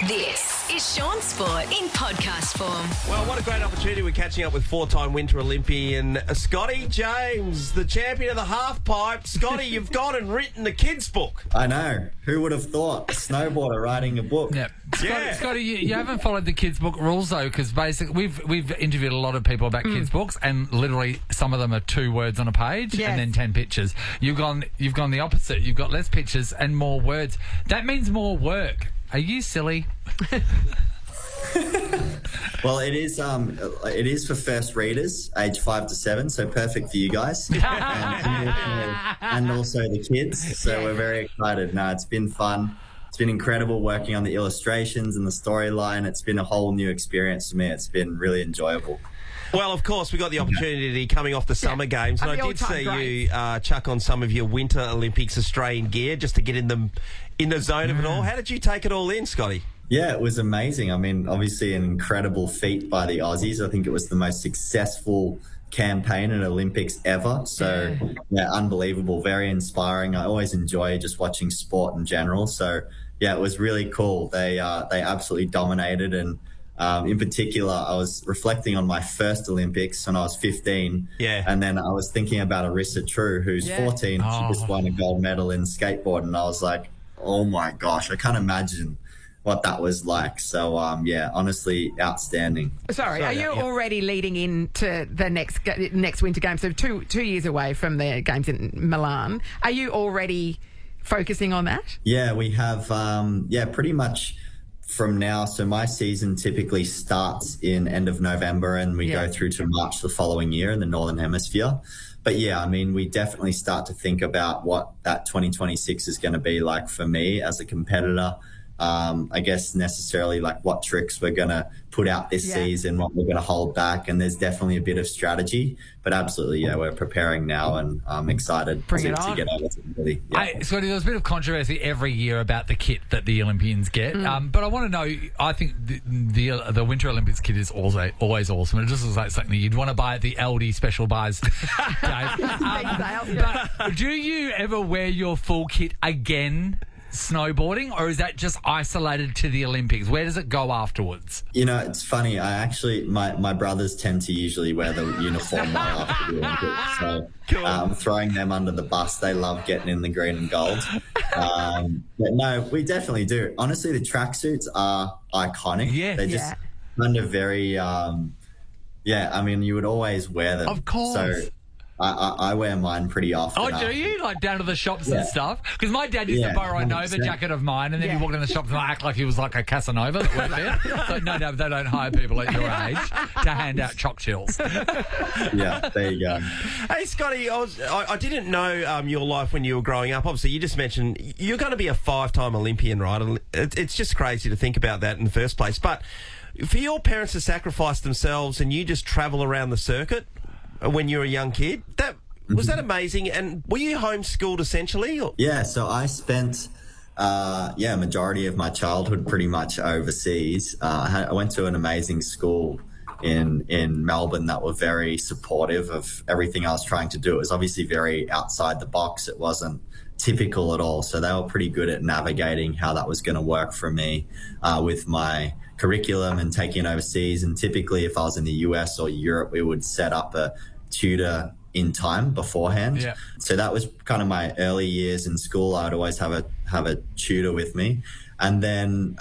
This is Shaun Sport in podcast form. Well, what a great opportunity. We're catching up with four-time Winter Olympian Scotty James, the champion of the half-pipe. Scotty, you've gone and written the kids' book. I know. Who would have thought? A snowboarder writing a book. Yep. Yeah. Scotty, you haven't followed the kids' book rules, though, because basically we've interviewed a lot of people about kids' books, and literally some of them are 2 words on a page and then 10 pictures. You've gone the opposite. You've got less pictures and more words. That means more work. Are you silly? Well, it is for first readers, age 5 to 7, so perfect for you guys, and also the kids. So we're very excited. No, it's been fun. It's been incredible working on the illustrations and the storyline. It's been a whole new experience for me. It's been really enjoyable. Well, of course, we got the opportunity coming off the Summer Games, and I did see you chuck on some of your Winter Olympics Australian gear just to get in the zone of it all. How did you take it all in, Scotty? Yeah, it was amazing. I mean, obviously an incredible feat by the Aussies. I think it was the most successful campaign at Olympics ever. So, yeah, unbelievable, very inspiring. I always enjoy just watching sport in general. So, yeah, it was really cool. They absolutely dominated, and in particular, I was reflecting on my first Olympics when I was 15. Yeah. And then I was thinking about Arissa True, who's 14. She just won a gold medal in skateboard. And I was like, oh my gosh, I can't imagine what that was like. So, yeah, honestly, outstanding. Sorry, are you already leading into the next Winter Games? So two years away from the Games in Milan. Are you already focusing on that? Yeah, we have, pretty much from now. So my season typically starts in end of November, and we go through to March the following year in the Northern Hemisphere. But yeah, I mean, we definitely start to think about what that 2026 is going to be like for me as a competitor. I guess necessarily like what tricks we're going to put out this season, what we're going to hold back. And there's definitely a bit of strategy, but absolutely, yeah, we're preparing now, and I'm excited to get over to Italy. Yeah. Scotty, there's a bit of controversy every year about the kit that the Olympians get. But I want to know, I think the Winter Olympics kit is always awesome. It just looks like something you'd want to buy at the Aldi special buys. But do you ever wear your full kit again snowboarding, or is that just isolated to the Olympics? Where does it go afterwards? You know, it's funny. I actually, my brothers tend to usually wear the uniform right after the Olympics. So throwing them under the bus. They love getting in the green and gold. But no, we definitely do. Honestly, the tracksuits are iconic. Yeah. They're just kind of very, I mean, you would always wear them. Of course. So I wear mine pretty often. Oh, do you? Like down to the shops and stuff? Because my dad used to borrow a Nova jacket of mine, and then he walked in the shops and act like he was like a Casanova that worked there. So no, they don't hire people at your age to hand out choc chills. Yeah, there you go. Hey, Scotty, I didn't know your life when you were growing up. Obviously, you just mentioned you're going to be a 5-time Olympian, right? It's just crazy to think about that in the first place. But for your parents to sacrifice themselves and you just travel around the circuit when you were a young kid, was that amazing? And were you homeschooled essentially? Or? Yeah, so I spent majority of my childhood pretty much overseas. I went to an amazing school in Melbourne that were very supportive of everything I was trying to do. It was obviously very outside the box. It wasn't typical at all. So they were pretty good at navigating how that was going to work for me with my curriculum and taking it overseas. And typically if I was in the US or Europe, we would set up a tutor in time beforehand. Yeah. So that was kind of my early years in school. I would always have a tutor with me. And then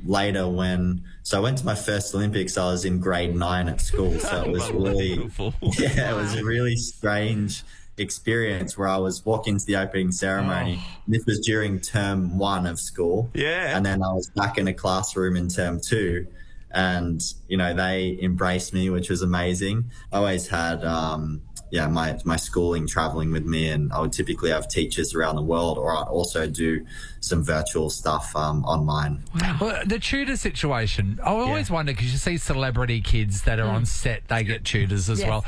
later I went to my first Olympics, I was in grade 9 at school. So it was it was a really strange experience where I was walking to the opening ceremony. This was during term 1 of school. Yeah. And then I was back in a classroom in term 2, and, you know, they embraced me, which was amazing. I always had, my schooling traveling with me, and I would typically have teachers around the world, or I'd also do some virtual stuff online. Wow. Well, the tutor situation, I always wonder, because you see celebrity kids that are on set, they get tutors as well.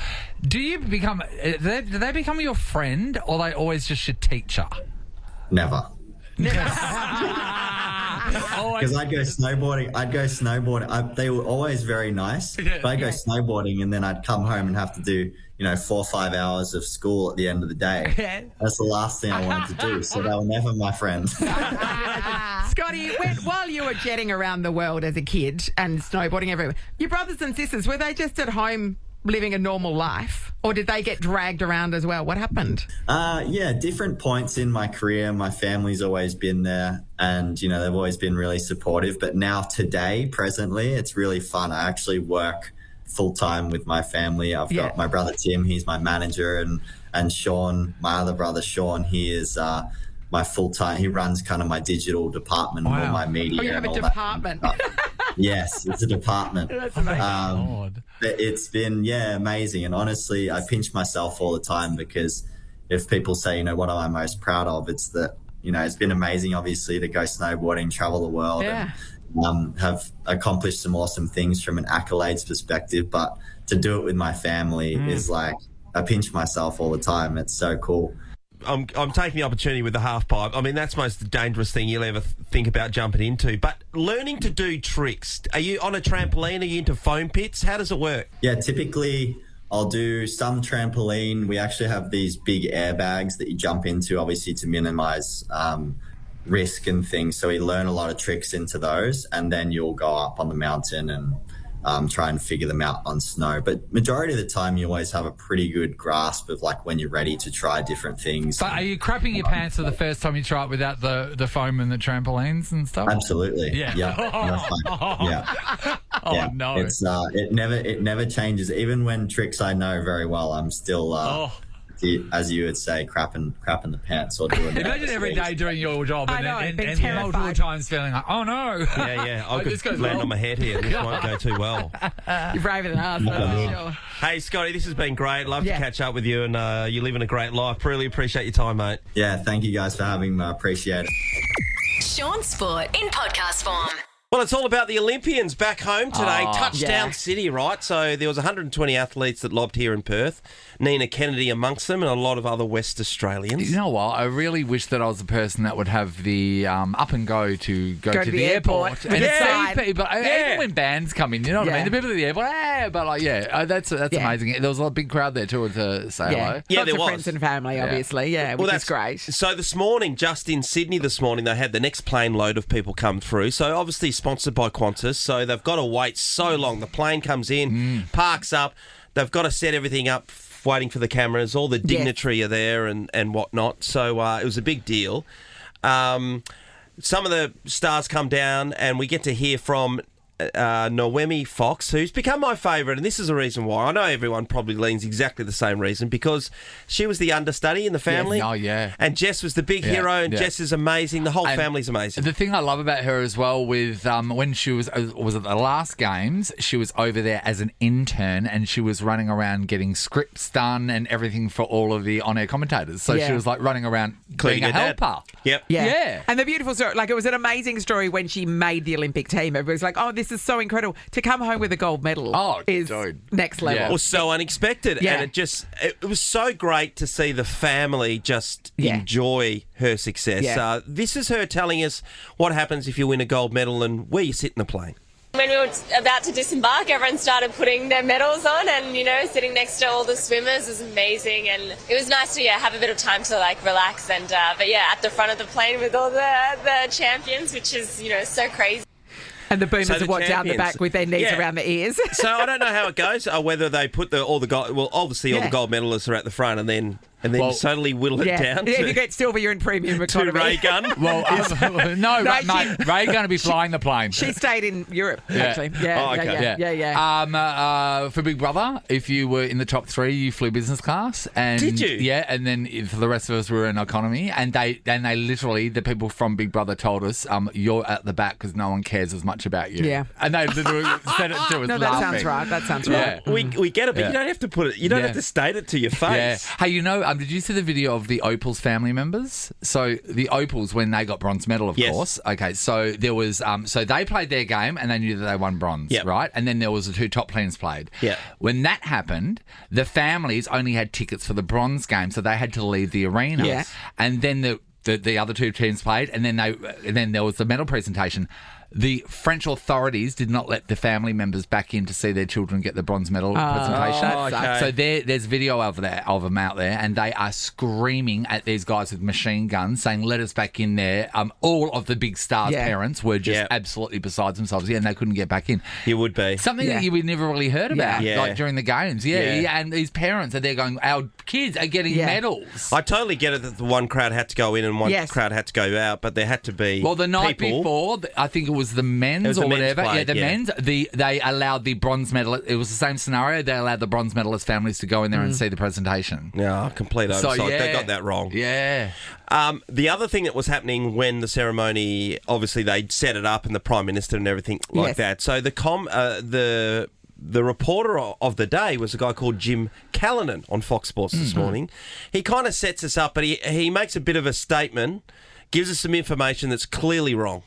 Do they become your friend, or are they always just your teacher? Never. Because I'd go snowboarding. They were always very nice. But I'd go snowboarding and then I'd come home and have to do, 4 or 5 hours of school at the end of the day. That's the last thing I wanted to do. So they were never my friends. Scotty, while you were jetting around the world as a kid and snowboarding everywhere, your brothers and sisters, were they just at home living a normal life, or did they get dragged around as well? What happened? Different points in my career. My family's always been there and, they've always been really supportive. But now today, presently, it's really fun. I actually work full-time with my family. I've got my brother Tim, he's my manager, and Shaun, my other brother Shaun, he is my full-time, he runs kind of my digital department, all my media. Oh, you have and a all department. Yes, it's a department. That's amazing. It's been, amazing. And honestly, I pinch myself all the time because if people say, what am I most proud of, it's that, it's been amazing, obviously, to go snowboarding, travel the world, and have accomplished some awesome things from an accolades perspective. But to do it with my family is like, I pinch myself all the time. It's so cool. I'm taking the opportunity with the half pipe. I mean, that's most the dangerous thing you'll ever think about jumping into. But learning to do tricks, are you on a trampoline? Are you into foam pits? How does it work? Yeah, typically I'll do some trampoline. We actually have these big airbags that you jump into, obviously, to minimize risk and things. So we learn a lot of tricks into those, and then you'll go up on the mountain and try and figure them out on snow. But majority of the time, you always have a pretty good grasp of like when you're ready to try different things. But are you crapping your pants for the first time you try it without the foam and the trampolines and stuff? Absolutely. Yeah. Oh no! It's it never changes. Even when tricks I know very well, I'm still as you would say, crapping the pants or doing. Imagine every day doing your job and terrified. multiple times feeling like, oh no. Yeah. I could land on my head here. This won't go too well. You're braver than us, that's for sure. Hey, Scotty, this has been great. Love to catch up with you, and you're living a great life. Really appreciate your time, mate. Yeah, thank you guys for having me. I appreciate it. Shaun Sport in podcast form. Well, it's all about the Olympians back home today. Touchdown City, right? So there was 120 athletes that lobbed here in Perth. Nina Kennedy amongst them and a lot of other West Australians. You know what? I really wish that I was the person that would have the up and go to the airport. And see people, even when bands come in, you know what I mean? The people at the airport, that's amazing. There was a big crowd there too to say hello. Yeah, lots of friends and family, obviously, which is great. So this morning, just in Sydney this morning, they had the next plane load of people come through. So obviously sponsored by Qantas, so they've got to wait so long. The plane comes in, parks up, they've got to set everything up, waiting for the cameras. All the dignitary are there and whatnot. So it was a big deal. Some of the stars come down and we get to hear from Noemi Fox, who's become my favourite, and this is the reason why. I know everyone probably leans exactly the same reason, because she was the understudy in the family. Yes. Oh, yeah. And Jess was the big hero, and Jess is amazing. The whole family's amazing. The thing I love about her as well with when she was at the last games, she was over there as an intern and she was running around getting scripts done and everything for all of the on-air commentators. So she was like running around being a helper. Yep. Yeah. And the beautiful story, like it was an amazing story when she made the Olympic team. Everybody was like, oh, this is so incredible. To come home with a gold medal is next level. It was so unexpected. And it was so great to see the family just enjoy her success. This is her telling us what happens if you win a gold medal and where you sit in the plane. When we were about to disembark, everyone started putting their medals on and, sitting next to all the swimmers was amazing. And it was nice to, have a bit of time to, relax. And, at the front of the plane with all the champions, which is, so crazy. And the boomers are down the back with their knees around the ears. So I don't know how it goes, whether they put all the gold... Well, obviously all the gold medalists are at the front and then suddenly whittle it down. If you get silver, you're in premium economy. To Ray Gunn. Mate, Ray going to be flying the plane. She stayed in Europe, actually. For Big Brother, if you were in the top 3, you flew business class. And, did you? Yeah, and then for the rest of us, we were in economy. And they literally, the people from Big Brother told us, you're at the back because no one cares as much about you. Yeah. And they literally said it to us. No, that sounds right. That sounds right. We get it, but you don't have to put it. You don't have to state it to your face. Yeah. Hey, did you see the video of the Opals family members? So the Opals, when they got bronze medal, of course. Okay, so there was so they played their game and they knew that they won bronze, right? And then there was the 2 top teams played. Yeah. When that happened, the families only had tickets for the bronze game, so they had to leave the arena. Yeah. And then the other two teams played, and then there was the medal presentation. The French authorities did not let the family members back in to see their children get the bronze medal presentation. Okay. So there's video of them out there, and they are screaming at these guys with machine guns, saying, "Let us back in there." All of the big stars' parents were just absolutely beside themselves, and they couldn't get back in. You would be. Something that you would never really heard about, like during the games. And these parents are there going, "Our kids are getting medals." I totally get it that the one crowd had to go in and one crowd had to go out, but there had to be the night people. before, I think it was the men's or whatever. Men's. They allowed the bronze medal. It was the same scenario. They allowed the bronze medalist families to go in there and see the presentation. No, complete oversight. So, They got that wrong. Yeah. The other thing that was happening when the ceremony, obviously they set it up and the Prime Minister and everything like that. So the reporter of the day was a guy called Jim Callanan on Fox Sports this morning. He kind of sets us up, but he makes a bit of a statement, gives us some information that's clearly wrong.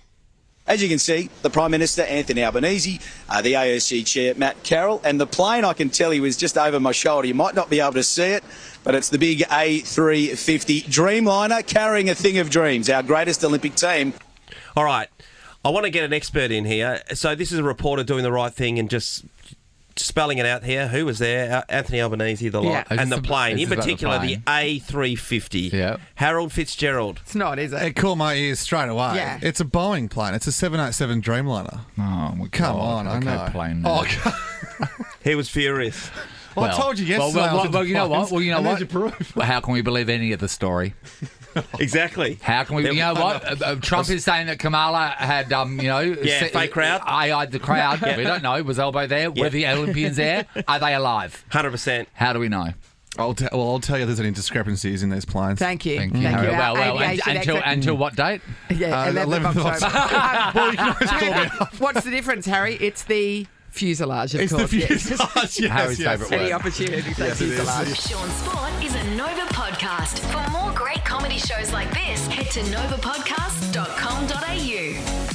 As you can see, the Prime Minister, Anthony Albanese, the AOC Chair, Matt Carroll, and the plane, I can tell you, is just over my shoulder. You might not be able to see it, but it's the big A350 Dreamliner carrying a thing of dreams, our greatest Olympic team. All right. I want to get an expert in here. So this is a reporter doing the right thing and just spelling it out here. Who was there? Anthony Albanese, the lot, and the plane. In particular, the A350. Yeah. Harold Fitzgerald. It's not, is it? It caught my ears straight away. Yeah. It's a Boeing plane. It's a 787 Dreamliner. Oh, my Come God. on, I know. Plane. Oh, He was furious. I told you yesterday. Well, you know what? Well, there's your proof. Well, how can we believe any of the story? Exactly. How can we? You know what? Trump is saying that Kamala had, fake crowd. AI'd the crowd. We don't know. Was Elbow there? Were the Olympians there? Are they alive? 100%. How do we know? I'll tell you there's any discrepancies in these planes. Thank you. Thank you. Well, until what date? Yeah, 11th of October. Well, you can always call me up. What's the difference, Harry? It's the fuselage, of It's course. the fuselage, yes. Harry's favourite Any word. opportunity to say Yes, it is. fuselage. Sean Sport is a Nova podcast. For more great comedy shows like this, head to novapodcast.com.au.